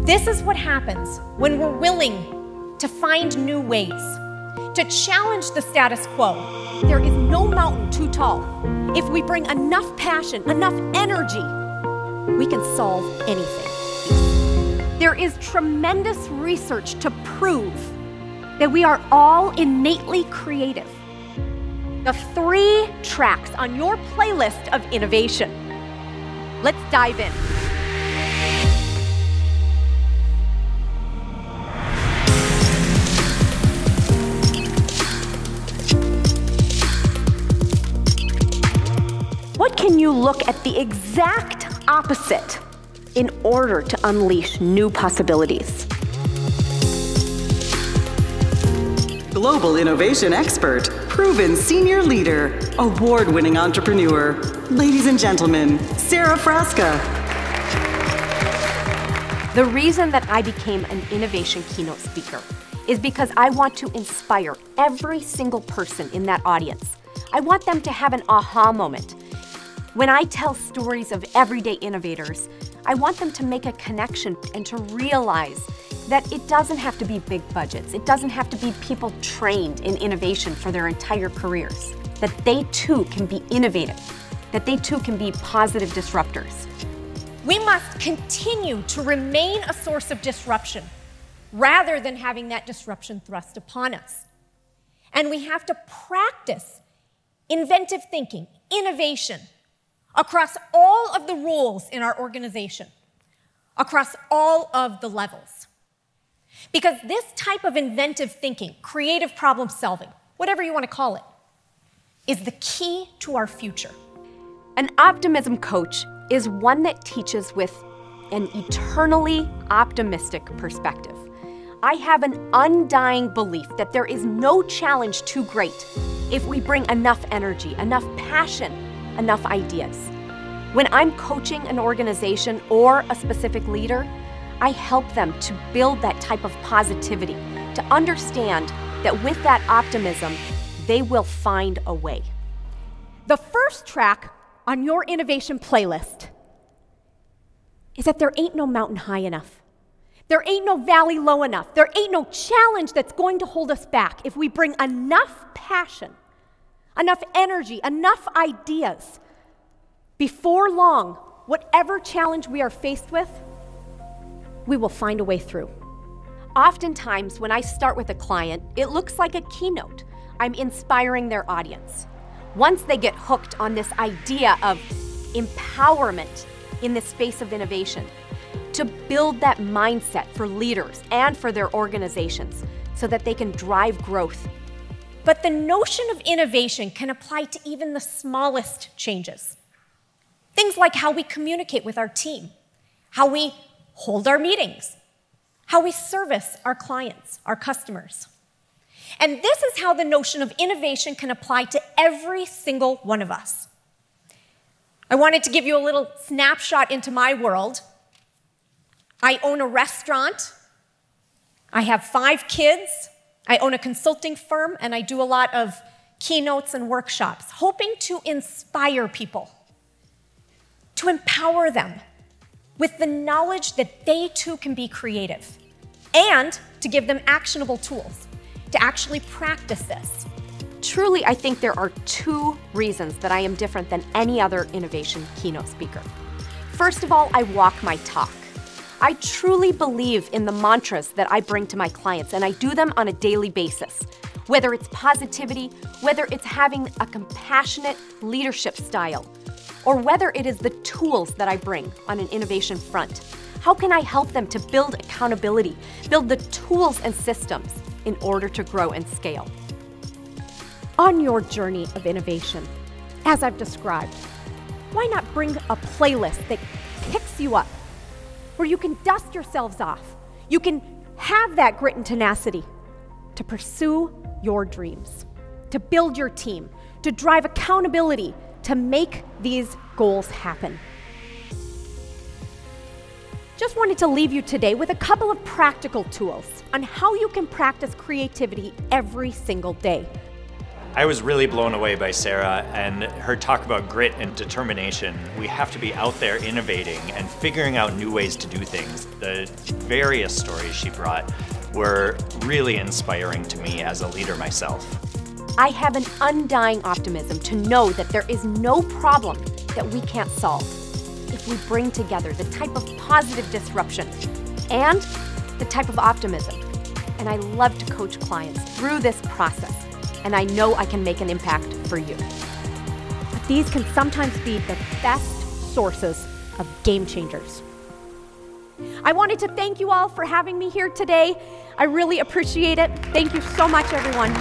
This is what happens when we're willing to find new ways, to challenge the status quo. There is no mountain too tall. If we bring enough passion, enough energy, we can solve anything. There is tremendous research to prove that we are all innately creative. The 3 tracks on your playlist of innovation. Let's dive in. What can you look at the exact opposite in order to unleash new possibilities? Global innovation expert, proven senior leader, award-winning entrepreneur. Ladies and gentlemen, Sara Frasca. The reason that I became an innovation keynote speaker is because I want to inspire every single person in that audience. I want them to have an aha moment. When I tell stories of everyday innovators, I want them to make a connection and to realize that it doesn't have to be big budgets. It doesn't have to be people trained in innovation for their entire careers. That they too can be innovative, that they too can be positive disruptors. We must continue to remain a source of disruption rather than having that disruption thrust upon us. And we have to practice inventive thinking, innovation, across all of the roles in our organization, across all of the levels. Because this type of inventive thinking, creative problem solving, whatever you want to call it, is the key to our future. An optimism coach is one that teaches with an eternally optimistic perspective. I have an undying belief that there is no challenge too great if we bring enough energy, enough passion, enough ideas. When I'm coaching an organization or a specific leader, I help them to build that type of positivity, to understand that with that optimism, they will find a way. The first track on your innovation playlist is that there ain't no mountain high enough. There ain't no valley low enough. There ain't no challenge that's going to hold us back if we bring enough passion, enough energy, enough ideas. Before long, whatever challenge we are faced with, we will find a way through. Oftentimes, when I start with a client, it looks like a keynote. I'm inspiring their audience. Once they get hooked on this idea of empowerment in the space of innovation, to build that mindset for leaders and for their organizations so that they can drive growth. But the notion of innovation can apply to even the smallest changes. Things like how we communicate with our team, how we hold our meetings, how we service our clients, our customers. And this is how the notion of innovation can apply to every single one of us. I wanted to give you a little snapshot into my world. I own a restaurant. I have 5 kids. I own a consulting firm, and I do a lot of keynotes and workshops, hoping to inspire people, to empower them with the knowledge that they too can be creative, and to give them actionable tools to actually practice this. Truly, I think there are 2 reasons that I am different than any other innovation keynote speaker. First of all, I walk my talk. I truly believe in the mantras that I bring to my clients, and I do them on a daily basis. Whether it's positivity, whether it's having a compassionate leadership style, or whether it is the tools that I bring on an innovation front. How can I help them to build accountability, build the tools and systems in order to grow and scale? On your journey of innovation, as I've described, why not bring a playlist that picks you up, where you can dust yourselves off, you can have that grit and tenacity to pursue your dreams, to build your team, to drive accountability, to make these goals happen. Just wanted to leave you today with a couple of practical tools on how you can practice creativity every single day. I was really blown away by Sara and her talk about grit and determination. We have to be out there innovating and figuring out new ways to do things. The various stories she brought were really inspiring to me as a leader myself. I have an undying optimism to know that there is no problem that we can't solve if we bring together the type of positive disruption and the type of optimism. And I love to coach clients through this process, and I know I can make an impact for you. But these can sometimes be the best sources of game changers. I wanted to thank you all for having me here today. I really appreciate it. Thank you so much, everyone.